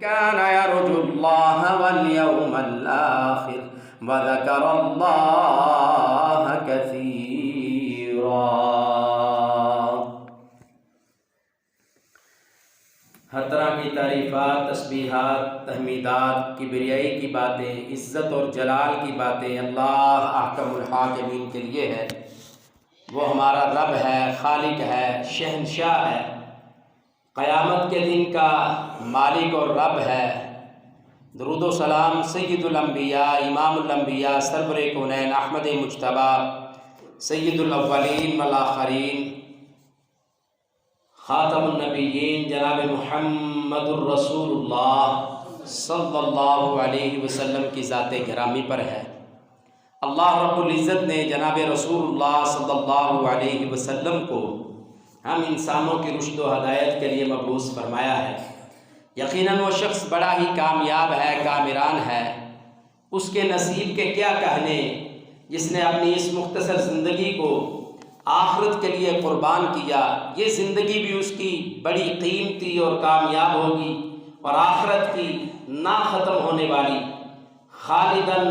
كان يرجو الله واليوم الآخر وذكر الله كثيرا۔ ہر طرح کی تعریفات، تسبیحات، تحمیدات، کبریائی کی باتیں، عزت اور جلال کی باتیں اللہ احکم الحاکمین کے لیے ہے۔ وہ ہمارا رب ہے، خالق ہے، شہنشاہ ہے، قیامت کے دن کا مالک اور رب ہے۔ درود و سلام سید الانبیاء، امام الانبیاء، سرور کونین، احمد مجتبیٰ، سید الاولین والآخرین، خاتم النبیین، جناب محمد الرسول اللہ صلی اللہ علیہ وسلم کی ذات گرامی پر ہے۔ اللہ رب العزت نے جناب رسول اللہ صلی اللہ علیہ وسلم کو ہم انسانوں کی رشد و ہدایت کے لیے مبعوث فرمایا ہے۔ یقیناً وہ شخص بڑا ہی کامیاب ہے، کامران ہے۔ اس کے نصیب کے کیا کہنے جس نے اپنی اس مختصر زندگی کو آخرت کے لیے قربان کیا۔ یہ زندگی بھی اس کی بڑی قیمتی اور کامیاب ہوگی، اور آخرت کی نہ ختم ہونے والی خالداً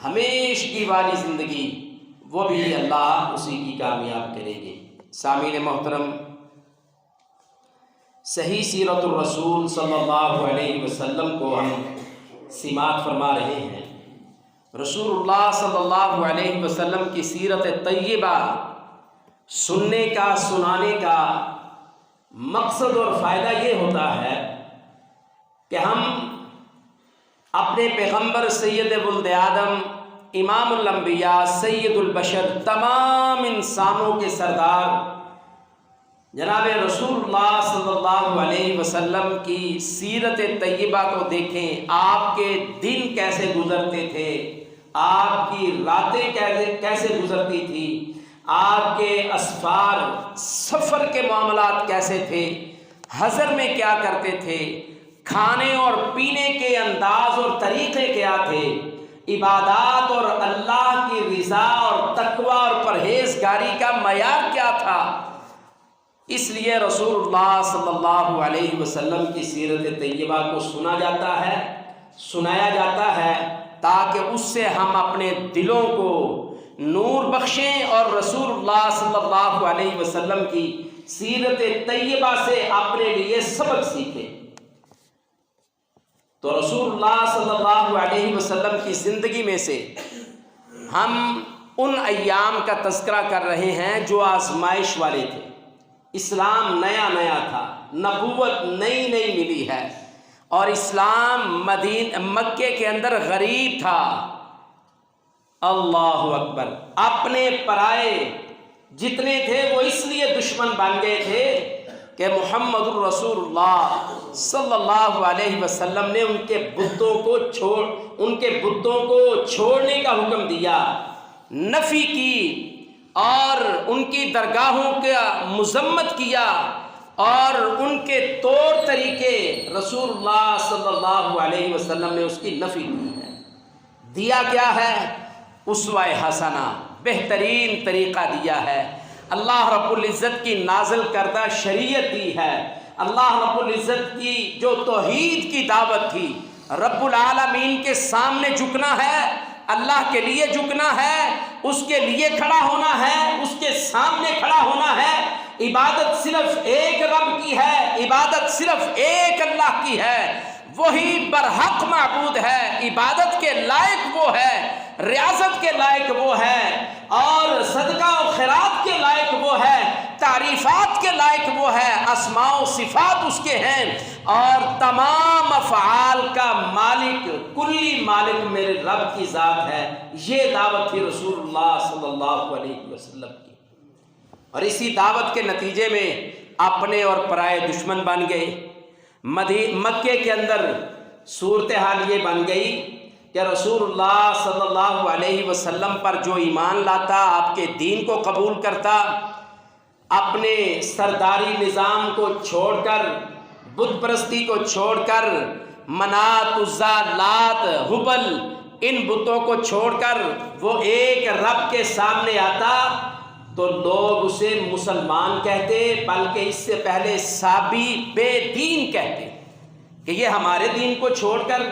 ہمیشگی والی زندگی، وہ بھی اللہ اسی کی کامیاب کرے گی۔ سامعین محترم، صحیح سیرت الرسول صلی اللہ علیہ وسلم کو ہم سماعت فرما رہے ہیں۔ رسول اللہ صلی اللہ علیہ وسلم کی سیرت طیبہ سننے کا، سنانے کا مقصد اور فائدہ یہ ہوتا ہے کہ ہم اپنے پیغمبر سید ولد آدم، امام الانبیاء، سید البشر، تمام انسانوں کے سردار جناب رسول اللہ صلی اللہ علیہ وسلم کی سیرت طیبہ کو دیکھیں۔ آپ کے دن کیسے گزرتے تھے، آپ کی راتیں کیسے گزرتی تھی، آپ کے اسفار، سفر کے معاملات کیسے تھے، حضر میں کیا کرتے تھے، کھانے اور پینے کے انداز اور طریقے کیا تھے، عبادات اور اللہ کی رضا اور تقوی اور پرہیزگاری کا معیار کیا تھا۔ اس لیے رسول اللہ صلی اللہ علیہ وسلم کی سیرت طیبہ کو سنا جاتا ہے، سنایا جاتا ہے، تاکہ اس سے ہم اپنے دلوں کو نور بخشیں اور رسول اللہ صلی اللہ علیہ وسلم کی سیرت طیبہ سے اپنے لیے سبق سیکھیں۔ تو رسول اللہ صلی اللہ علیہ وسلم کی زندگی میں سے ہم ان ایام کا تذکرہ کر رہے ہیں جو آزمائش والے تھے۔ اسلام نیا نیا تھا، نبوت نئی نئی ملی ہے، اور اسلام مکے کے اندر غریب تھا۔ اللہ اکبر! اپنے پرائے جتنے تھے وہ اس لیے دشمن بن گئے تھے کہ محمد الرسول اللہ صلی اللہ علیہ وسلم نے ان کے بتوں کو چھوڑنے کا حکم دیا، نفی کی، اور ان کی درگاہوں کا مذمت کیا، اور ان کے طور طریقے رسول اللہ صلی اللہ علیہ وسلم نے اس کی نفی کی ہے۔ دیا کیا ہے؟ اسوہ حسنہ، بہترین طریقہ دیا ہے۔ اللہ رب العزت کی نازل کردہ شریعت دی ہے۔ اللہ رب العزت کی جو توحید کی دعوت تھی، رب العالمین کے سامنے جھکنا ہے، اللہ کے لیے جھکنا ہے، اس کے لیے کھڑا ہونا ہے، اس کے سامنے کھڑا ہونا ہے۔ عبادت صرف ایک رب کی ہے، عبادت صرف ایک اللہ کی ہے، وہی برحق معبود ہے، عبادت کے لائق وہ ہے، ریاضت کے لائق وہ ہے، اور صدقہ و خیرات کے لائق وہ ہے، تعریفات کے لائق وہ ہے، اسماء و صفات اس کے ہیں، اور تمام افعال کا مالک، کلی مالک میرے رب کی ذات ہے۔ یہ دعوت تھی رسول اللہ صلی اللہ علیہ وسلم کی، اور اسی دعوت کے نتیجے میں اپنے اور پرائے دشمن بن گئے۔ مکے کے اندر صورتحال یہ بن گئی کہ رسول اللہ صلی اللہ علیہ وسلم پر جو ایمان لاتا، آپ کے دین کو قبول کرتا، اپنے سرداری نظام کو چھوڑ کر، بت پرستی کو چھوڑ کر، منات، عزا، لات، ہبل، ان بتوں کو چھوڑ کر وہ ایک رب کے سامنے آتا تو لوگ اسے مسلمان کہتے، بلکہ اس سے پہلے سابی بے دین کہتے کہ یہ ہمارے دین کو چھوڑ کر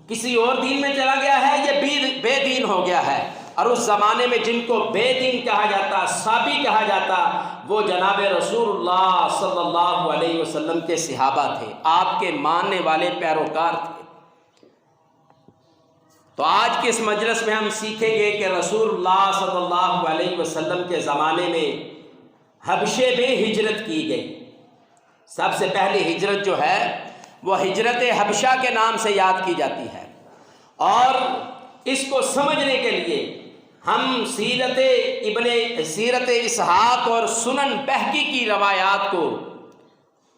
کسی اور دین میں چلا گیا ہے، یہ بے دین ہو گیا ہے۔ اور اس زمانے میں جن کو بے دین کہا جاتا، صابی کہا جاتا، وہ جناب رسول اللہ صلی اللہ علیہ وسلم کے صحابہ تھے، آپ کے ماننے والے پیروکار تھے۔ تو آج کے اس مجلس میں ہم سیکھیں گے کہ رسول اللہ صلی اللہ علیہ وسلم کے زمانے میں حبشے میں ہجرت کی گئی۔ سب سے پہلی ہجرت جو ہے وہ ہجرت حبشہ کے نام سے یاد کی جاتی ہے، اور اس کو سمجھنے کے لیے ہم سیرت اسحاق اور سنن بہقی کی روایات کو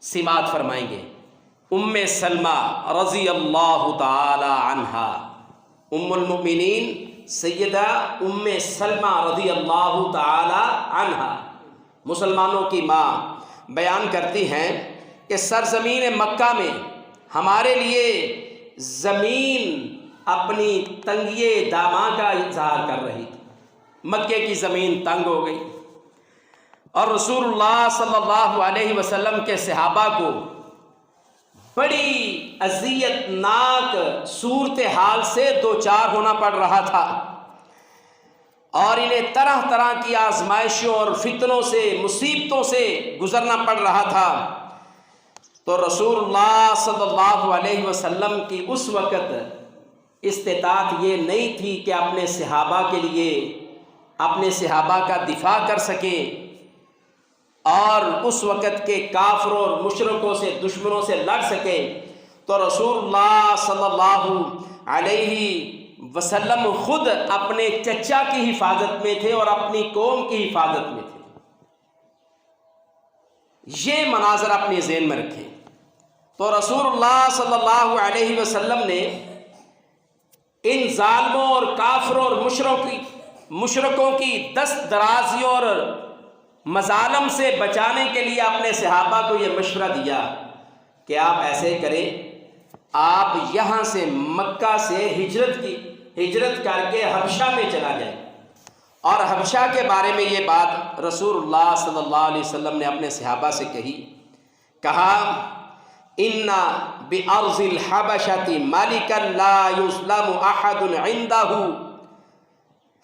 سماعت فرمائیں گے۔ ام سلمہ رضی اللہ تعالی عنہا، ام المؤمنین سیدہ ام سلمہ رضی اللہ تعالی عنہا، مسلمانوں کی ماں، بیان کرتی ہیں کہ سرزمین مکہ میں ہمارے لیے زمین اپنی تنگی داماں کا اظہار کر رہی تھی۔ مکے کی زمین تنگ ہو گئی، اور رسول اللہ صلی اللہ علیہ وسلم کے صحابہ کو بڑی اذیت ناک صورتحال سے دوچار ہونا پڑ رہا تھا، اور انہیں طرح طرح کی آزمائشوں اور فتنوں سے، مصیبتوں سے گزرنا پڑ رہا تھا۔ تو رسول اللہ صلی اللہ علیہ وسلم کی اس وقت استطاعت یہ نہیں تھی کہ اپنے صحابہ کے لیے، اپنے صحابہ کا دفاع کر سکیں، اور اس وقت کے کافروں اور مشرکوں سے، دشمنوں سے لڑ سکیں۔ تو رسول اللہ صلی اللہ علیہ وسلم خود اپنے چچا کی حفاظت میں تھے اور اپنی قوم کی حفاظت میں تھے۔ یہ مناظر اپنے ذہن میں رکھیں۔ تو رسول اللہ صلی اللہ علیہ وسلم نے ان ظالموں اور کافروں اور مشرکوں کی دست درازیوں اور مظالم سے بچانے کے لیے اپنے صحابہ کو یہ مشورہ دیا کہ آپ ایسے کریں، آپ یہاں سے مکہ سے ہجرت کر کے حبشہ میں چلا جائیں۔ اور حبشہ کے بارے میں یہ بات رسول اللہ صلی اللہ علیہ وسلم نے اپنے صحابہ سے کہا ان بِأَرْضِ الْحَبَشَةِ مَلِكًا لَا يُظْلَمُ أَحَدٌ عِنْدَهُ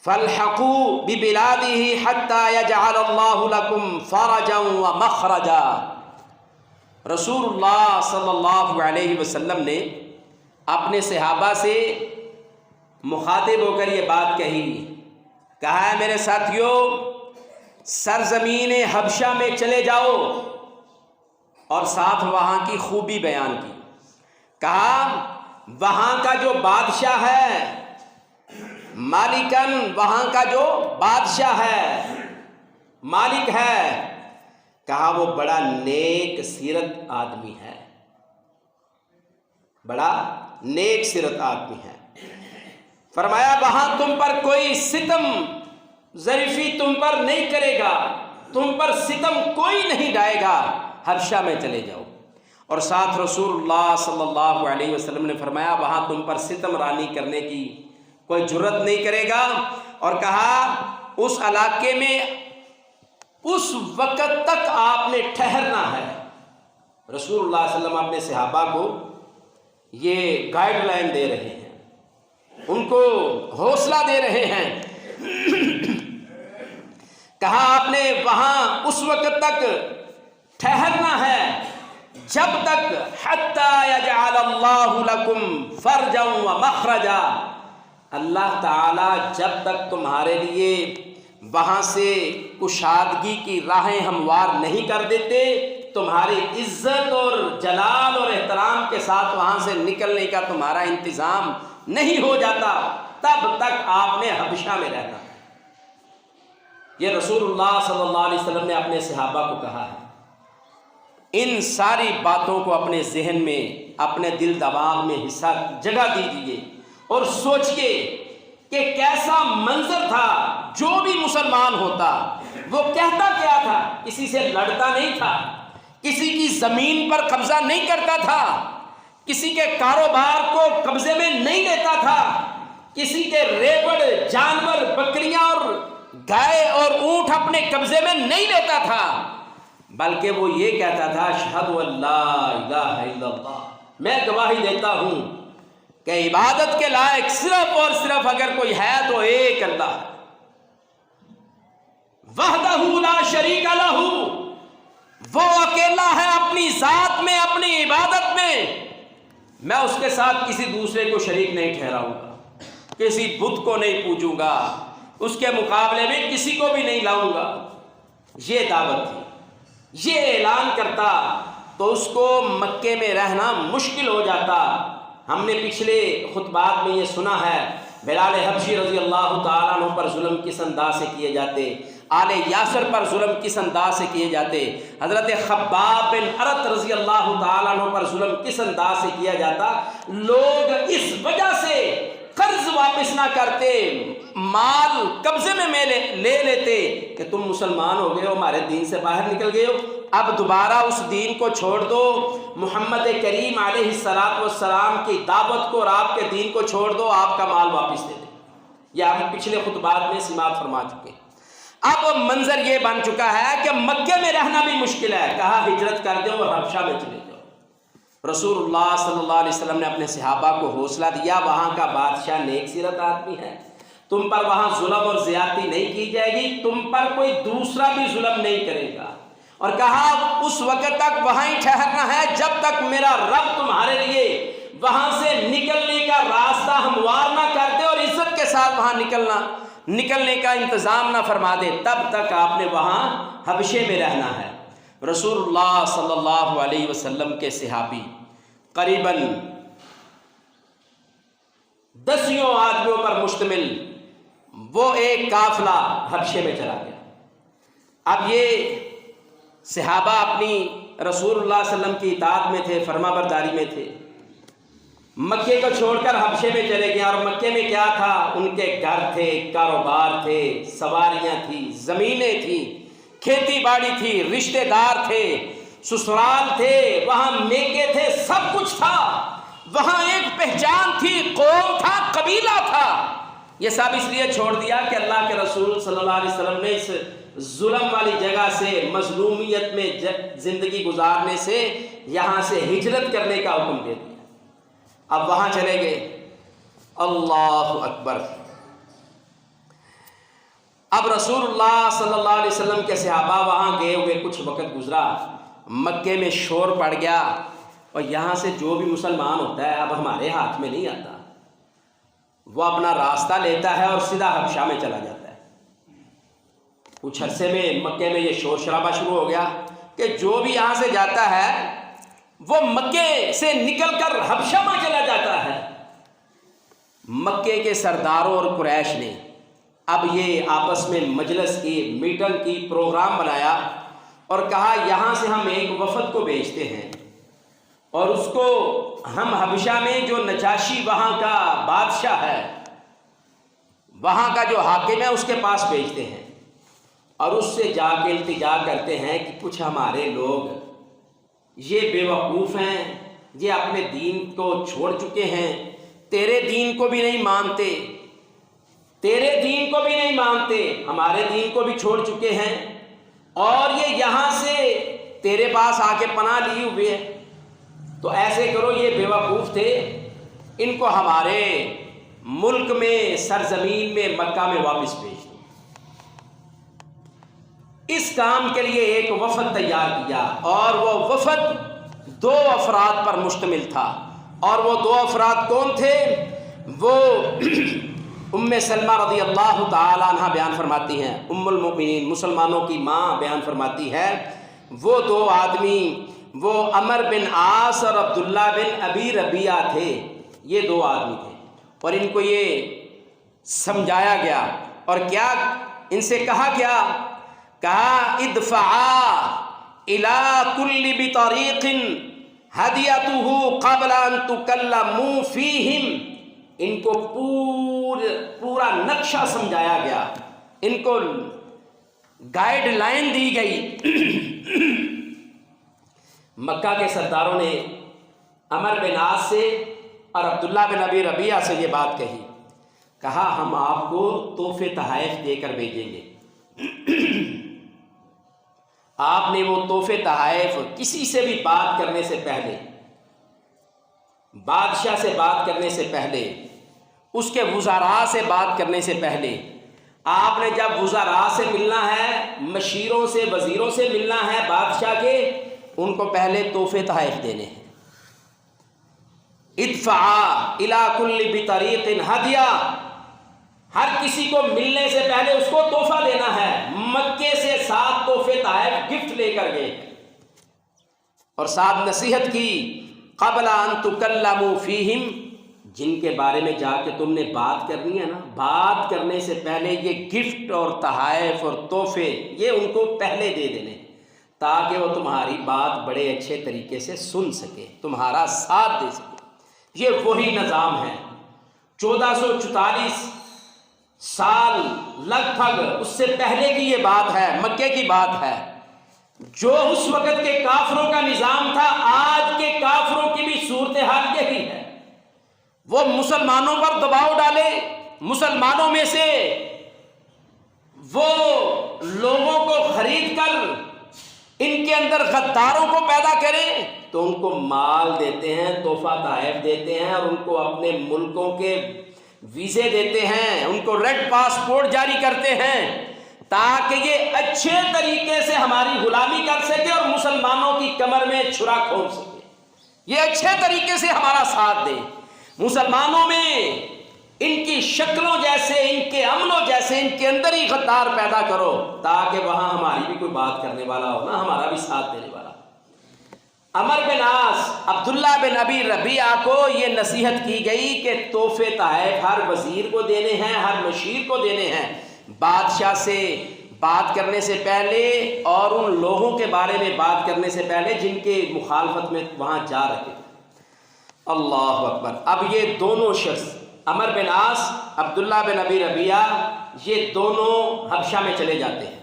فَالْحَقُوا بِبِلَادِهِ حَتَّى يَجْعَلَ اللَّهُ لَكُمْ فَرَجًا وَمَخْرَجًا۔ رسول اللہ صلی اللہ علیہ وسلم نے اپنے صحابہ سے مخاطب ہو کر یہ بات کہا ہے میرے ساتھیو، سرزمین حبشہ میں چلے جاؤ، اور ساتھ وہاں کی خوبی بیان کی۔ کہا وہاں کا جو بادشاہ ہے، مالکن، وہاں کا جو بادشاہ ہے، مالک ہے، کہا وہ بڑا نیک سیرت آدمی ہے، بڑا نیک سیرت آدمی ہے۔ فرمایا وہاں تم پر کوئی ستم ظریفی تم پر نہیں کرے گا، تم پر ستم کوئی نہیں ڈائے گا، حبشہ میں چلے جاؤ۔ اور ساتھ رسول اللہ صلی اللہ علیہ وسلم نے فرمایا وہاں تم پر ستم رانی کرنے کی کوئی جرت نہیں کرے گا، اور کہا اس علاقے میں اس وقت تک آپ نے ٹھہرنا ہے۔ رسول اللہ صلی اللہ علیہ وسلم اپنے صحابہ کو یہ گائیڈ لائن دے رہے ہیں، ان کو حوصلہ دے رہے ہیں۔ کہا آپ نے وہاں اس وقت تک ٹھہرنا ہے جب تک حتی یجعل اللہ لکم فرجا ومخرجا، اللہ تعالی جب تک تمہارے لیے وہاں سے کشادگی کی راہیں ہموار نہیں کر دیتے، تمہاری عزت اور جلال اور احترام کے ساتھ وہاں سے نکلنے کا تمہارا انتظام نہیں ہو جاتا، تب تک آپ نے حبشہ میں رہنا۔ یہ رسول اللہ صلی اللہ علیہ وسلم نے اپنے صحابہ کو کہا ہے۔ ان ساری باتوں کو اپنے ذہن میں، اپنے دل دماغ میں حصہ جگہ دیجیے اور سوچئے کہ کیسا منظر تھا۔ جو بھی مسلمان ہوتا وہ کہتا کیا تھا؟ کسی سے لڑتا نہیں تھا، کسی کی زمین پر قبضہ نہیں کرتا تھا، کسی کے کاروبار کو قبضے میں نہیں لیتا تھا، کسی کے ریوڑ جانور، بکریاں اور گائے اور اونٹ اپنے قبضے میں نہیں لیتا تھا، بلکہ وہ یہ کہتا تھا اشہد ان لا الہ الا اللہ میں گواہی دیتا ہوں کہ عبادت کے لائق صرف اور صرف اگر کوئی ہے تو ایک اللہ ہے، وحدہ لا شریک لہ، وہ اکیلا ہے اپنی ذات میں، اپنی عبادت میں اس کے ساتھ کسی دوسرے کو شریک نہیں ٹھہراؤں گا، کسی بت کو نہیں پوجوں گا، اس کے مقابلے میں کسی کو بھی نہیں لاؤں گا۔ یہ دعوت تھی، یہ اعلان کرتا تو اس کو مکے میں رہنا مشکل ہو جاتا۔ ہم نے پچھلے خطبات میں یہ سنا ہے بلال حبشی رضی اللہ تعالیٰ عنہ پر ظلم کس انداز سے کیے جاتے، آل یاسر پر ظلم کس انداز سے کیے جاتے، حضرت خباب بن ارت رضی اللہ تعالیٰ عنہ پر ظلم کس انداز سے کیا جاتا۔ لوگ اس وجہ سے قرض واپس نہ کرتے، مال قبضے میں لے لیتے کہ تم مسلمان ہو گئے ہو، ہمارے دین سے باہر نکل گئے ہو، اب دوبارہ اس دین کو چھوڑ دو، محمد کریم علیہ السلام کی دعوت کو اور آپ کے دین کو چھوڑ دو، آپ کا مال واپس دے دیں۔ یہ ہم پچھلے خطبات میں سماعت فرما چکے۔ اب منظر یہ بن چکا ہے کہ مکے میں رہنا بھی مشکل ہے، کہا ہجرت کر دو اور حبشہ میں چلے جاؤ۔ رسول اللہ صلی اللہ علیہ وسلم نے اپنے صحابہ کو حوصلہ دیا، وہاں کا بادشاہ نیک سیرت آدمی ہے، تم پر وہاں ظلم اور زیادتی نہیں کی جائے گی، تم پر کوئی دوسرا بھی ظلم نہیں کرے گا، اور کہا اس وقت تک وہاں ہی ٹھہرنا ہے جب تک میرا رب تمہارے لیے وہاں سے نکلنے کا راستہ ہموار نہ کر دے اور عزت کے ساتھ وہاں نکلنے کا انتظام نہ فرما دے، تب تک آپ نے وہاں حبشے میں رہنا ہے۔ رسول اللہ صلی اللہ علیہ وسلم کے صحابی قریباً 10 آدمیوں پر مشتمل وہ ایک قافلہ حبشے میں چلا گیا۔ اب یہ صحابہ اپنی رسول اللہ صلی اللہ علیہ وسلم کی اطاعت میں تھے، فرما برداری میں تھے، مکے کو چھوڑ کر حبشے میں چلے گئے، اور مکے میں کیا تھا؟ ان کے گھر تھے، کاروبار تھے، سواریاں تھیں، زمینیں تھیں، کھیتی باڑی تھی، رشتہ دار تھے، سسرال تھے، وہاں میکے تھے، سب کچھ تھا، وہاں ایک پہچان تھی، قوم تھا، قبیلہ تھا۔ یہ سب اس لیے چھوڑ دیا کہ اللہ کے رسول صلی اللہ علیہ وسلم نے اس ظلم والی جگہ سے، مظلومیت میں زندگی گزارنے سے یہاں سے ہجرت کرنے کا حکم دے دیا۔ اب وہاں چلے گئے، اللہ اکبر۔ اب رسول اللہ صلی اللہ علیہ وسلم کے صحابہ وہاں گئے ہوئے کچھ وقت گزرا، مکے میں شور پڑ گیا، اور یہاں سے جو بھی مسلمان ہوتا ہے اب ہمارے ہاتھ میں نہیں آتا، وہ اپنا راستہ لیتا ہے اور سیدھا حبشہ میں چلا جاتا ہے۔ کچھ عرصے میں مکے میں یہ شور شرابہ شروع ہو گیا کہ جو بھی یہاں سے جاتا ہے وہ مکے سے نکل کر حبشہ میں چلا جاتا ہے۔ مکے کے سرداروں اور قریش نے اب یہ آپس میں مجلس کی، میٹنگ کی، پروگرام بنایا اور کہا یہاں سے ہم ایک وفد کو بھیجتے ہیں اور اس کو ہم حبشہ میں جو نجاشی وہاں کا بادشاہ ہے، وہاں کا جو حاکم ہے، اس کے پاس بھیجتے ہیں اور اس سے جا کے التجا کرتے ہیں کہ کچھ ہمارے لوگ یہ بے وقوف ہیں، یہ اپنے دین کو چھوڑ چکے ہیں، تیرے دین کو بھی نہیں مانتے، تیرے دین کو بھی نہیں مانتے، ہمارے دین کو بھی چھوڑ چکے ہیں، اور یہ یہاں سے تیرے پاس آ کے پناہ لیے ہوئے ہیں، تو ایسے کرو، یہ بے وقوف تھے، ان کو ہمارے ملک میں، سرزمین میں، مکہ میں واپس بھیج دو۔ اس کام کے لیے ایک وفد تیار کیا، اور وہ وفد 2 افراد پر مشتمل تھا، اور وہ 2 افراد کون تھے؟ وہ ام سلمہ رضی اللہ تعالی عنہ بیان فرماتی ہیں، ام المؤمنین، مسلمانوں کی ماں بیان فرماتی ہے، وہ 2 آدمی، وہ عمر بن عاص اور عبداللہ بن ابی ربیعہ تھے۔ یہ 2 آدمی تھے، اور ان کو یہ سمجھایا گیا، اور کیا ان سے کہا کیا؟ کہا ادفعا الى كل بطریق ہدیتہ قبل ان تکلموا فیہم۔ ان کو پورا نقشہ سمجھایا گیا، ان کو گائیڈ لائن دی گئی۔ مکہ کے سرداروں نے عمر بن عاص سے اور عبداللہ بن ابی ربیعہ سے یہ بات کہی، کہا ہم آپ کو تحفے تحائف دے کر بھیجیں گے۔ آپ نے وہ تحفے تحائف کسی سے بھی بات کرنے سے پہلے بادشاہ سے بات کرنے سے پہلے، اس کے وزراء سے بات کرنے سے پہلے، آپ نے جب وزراء سے ملنا ہے، مشیروں سے، وزیروں سے ملنا ہے بادشاہ کے، ان کو پہلے تحفے تحائف دینے ہیں۔ ادفعا الی کل بطریق ہدیہ، ہر کسی کو ملنے سے پہلے اس کو تحفہ دینا ہے۔ مکے سے 7 تحفے تحائف گفٹ لے کر گئے اور ساتھ نصیحت کی، قبل ان تکلموا فیہم، جن کے بارے میں جا کے تم نے بات کرنی ہے نا، بات کرنے سے پہلے یہ گفٹ اور تحائف اور تحفے یہ ان کو پہلے دے دینے، تاکہ وہ تمہاری بات بڑے اچھے طریقے سے سن سکے، تمہارا ساتھ دے سکے۔ یہ وہی نظام ہے۔ 1444 سال لگ بھگ اس سے پہلے کی یہ بات ہے، مکے کی بات ہے۔ جو اس وقت کے کافروں کا نظام تھا، آج کے کافروں کی بھی صورتحال یہی ہے۔ وہ مسلمانوں پر دباؤ ڈالے، مسلمانوں میں سے وہ لوگوں کو خرید کر ان کے اندر غداروں کو پیدا کرے تو ان کو مال دیتے ہیں، تحفہ تحائف دیتے ہیں، اور ان کو اپنے ملکوں کے ویزے دیتے ہیں، ان کو ریڈ پاسپورٹ جاری کرتے ہیں، تاکہ یہ اچھے طریقے سے ہماری غلامی کر سکے اور مسلمانوں کی کمر میں چھرا کھونپ سکے، یہ اچھے طریقے سے ہمارا ساتھ دے۔ مسلمانوں میں ان کی شکلوں جیسے، ان کے عملوں جیسے، ان کے اندر ہی غدار پیدا کرو، تاکہ وہاں ہماری بھی کوئی بات کرنے والا ہو نا، ہمارا بھی ساتھ دینے والا۔ عمر بن عاص، عبداللہ بن ابی ربیعہ کو یہ نصیحت کی گئی کہ تحفے تحائف ہر وزیر کو دینے ہیں، ہر مشیر کو دینے ہیں، بادشاہ سے بات کرنے سے پہلے اور ان لوگوں کے بارے میں بات کرنے سے پہلے جن کے مخالفت میں وہاں جا رہے تھے۔ اللہ اکبر۔ اب یہ دونوں شخص، عمر بن عاص، عبداللہ بن ابی ربیعہ، یہ دونوں حبشہ میں چلے جاتے ہیں۔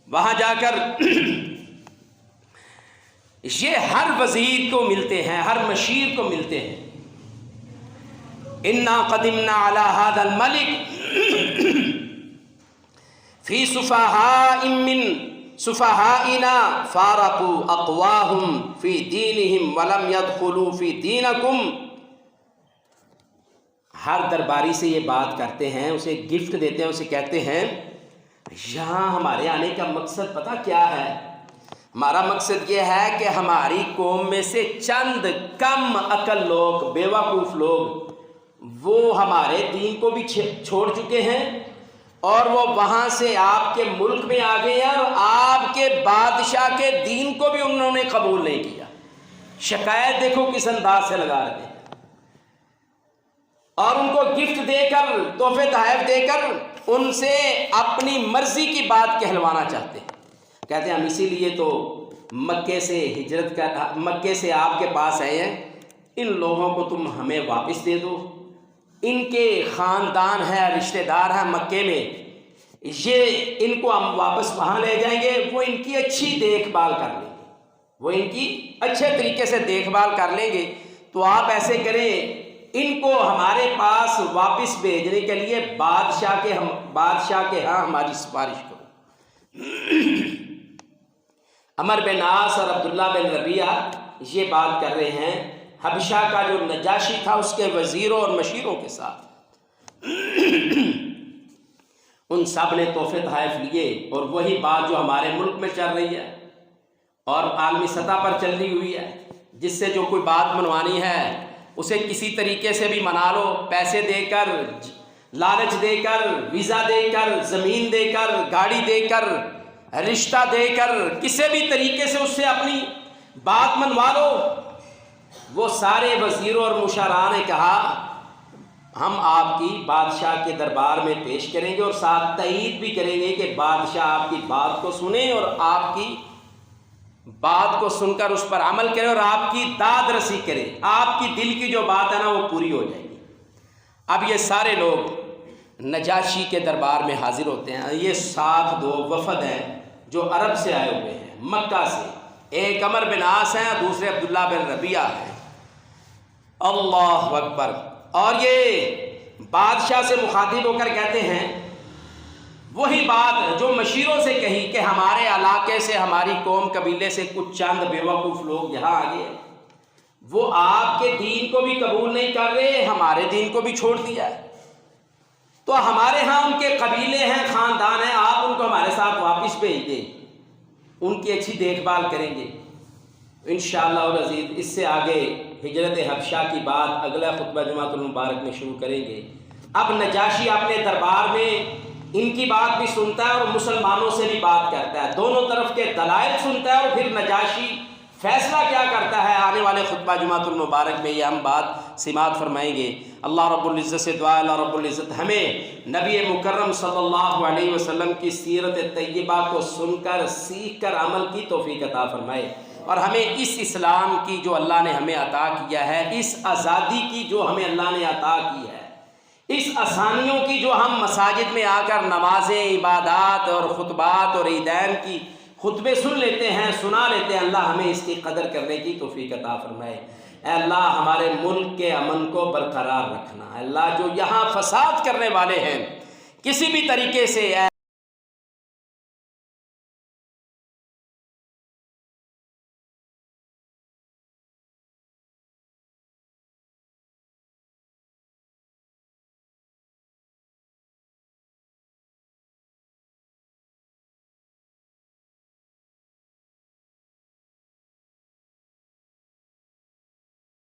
وہاں جا کر یہ ہر وزیر کو ملتے ہیں، ہر مشیر کو ملتے ہیں۔ انا قدمنا علی ھذا الملک فی سفہاء من سفہائنا فارقوا اقواہم فی دینہم ولم يدخلوا فی دینکم۔ ہر درباری سے یہ بات کرتے ہیں، اسے گفٹ دیتے ہیں، اسے کہتے ہیں یہاں ہمارے آنے کا مقصد پتہ کیا ہے؟ ہمارا مقصد یہ ہے کہ ہماری قوم میں سے چند کم عقل لوگ، بیوقوف لوگ، وہ ہمارے دین کو بھی چھوڑ چکے ہیں اور وہ وہاں سے آپ کے ملک میں آ گئے ہیں، اور آپ کے بادشاہ کے دین کو بھی انہوں نے قبول نہیں کیا۔ شکایت دیکھو کس انداز سے لگا رہے ہیں، اور ان کو گفٹ دے کر، تحفے تحائف دے کر ان سے اپنی مرضی کی بات کہلوانا چاہتے ہیں۔ کہتے ہیں ہم اسی لیے تو مکے سے ہجرت کر، مکے سے آپ کے پاس آئے ہیں، ان لوگوں کو تم ہمیں واپس دے دو، ان کے خاندان ہیں، رشتہ دار ہیں مکے میں، یہ ان کو ہم واپس وہاں لے جائیں گے، وہ ان کی اچھی دیکھ بھال کر لیں گے، وہ ان کی اچھے طریقے سے دیکھ بھال کر لیں گے۔ تو آپ ایسے کریں، ان کو ہمارے پاس واپس بھیجنے کے لیے بادشاہ کے ہاں ہماری سفارش کرو۔ عمر بن عاص اور عبداللہ بن ربیعہ یہ بات کر رہے ہیں حبشہ کا جو نجاشی تھا اس کے وزیروں اور مشیروں کے ساتھ۔ ان سب نے تحفے تحائف لیے، اور وہی بات جو ہمارے ملک میں چل رہی ہے اور عالمی سطح پر چل رہی ہوئی ہے، جس سے جو کوئی بات منوانی ہے اسے کسی طریقے سے بھی منا لو، پیسے دے کر، لالچ دے کر، ویزا دے کر، زمین دے کر، گاڑی دے کر، رشتہ دے کر، کسی بھی طریقے سے اس سے اپنی بات منوا لو۔ وہ سارے وزیروں اور مشراء نے کہا ہم آپ کی بادشاہ کے دربار میں پیش کریں گے، اور ساتھ تائید بھی کریں گے کہ بادشاہ آپ کی بات کو سنیں اور آپ کی بات کو سن کر اس پر عمل کرے اور آپ کی داد رسی کرے، آپ کی دل کی جو بات ہے نا وہ پوری ہو جائے گی۔ اب یہ سارے لوگ نجاشی کے دربار میں حاضر ہوتے ہیں۔ یہ 2 وفد ہیں جو عرب سے آئے ہوئے ہیں، مکہ سے، ایک عمر بن عاص ہیں، دوسرے عبداللہ بن ربیعہ ہیں۔ اللہ اکبر۔ اور یہ بادشاہ سے مخاطب ہو کر کہتے ہیں وہی بات جو مشیروں سے کہی کہ ہمارے علاقے سے، ہماری قوم قبیلے سے کچھ چند بیوقوف لوگ یہاں آ گئے، وہ آپ کے دین کو بھی قبول نہیں کر رہے، ہمارے دین کو بھی چھوڑ دیا ہے۔ تو ہمارے ہاں ان کے قبیلے ہیں، خاندان ہیں، آپ ان کو ہمارے ساتھ واپس بھیج دیں، ان کی اچھی دیکھ بھال کریں گے انشاءاللہ العزیز۔ اس سے آگے ہجرت حبشہ کی بات اگلا خطبہ جمعۃ المبارک میں شروع کریں گے۔ اب نجاشی اپنے دربار میں ان کی بات بھی سنتا ہے اور مسلمانوں سے بھی بات کرتا ہے، دونوں طرف کے دلائل سنتا ہے، اور پھر نجاشی فیصلہ کیا کرتا ہے آنے والے خطبہ جمعۃ المبارک میں یہ ہم بات سماعت فرمائیں گے۔ اللہ رب العزت سے دعا، اللہ رب العزت ہمیں نبی مکرم صلی اللہ علیہ وسلم کی سیرت طیبہ کو سن کر سیکھ کر عمل کی توفیق عطا فرمائے، اور ہمیں اس اسلام کی جو اللہ نے ہمیں عطا کیا ہے، اس آزادی کی جو ہمیں اللہ نے عطا کی ہے، اس آسانیوں کی جو ہم مساجد میں آ کر نمازیں، عبادات اور خطبات اور عیدین کی خطبے سن لیتے ہیں، سنا لیتے ہیں، اللہ ہمیں اس کی قدر کرنے کی توفیق عطا فرمائے۔ اے اللہ ہمارے ملک کے امن کو برقرار رکھنا، اے اللہ جو یہاں فساد کرنے والے ہیں کسی بھی طریقے سے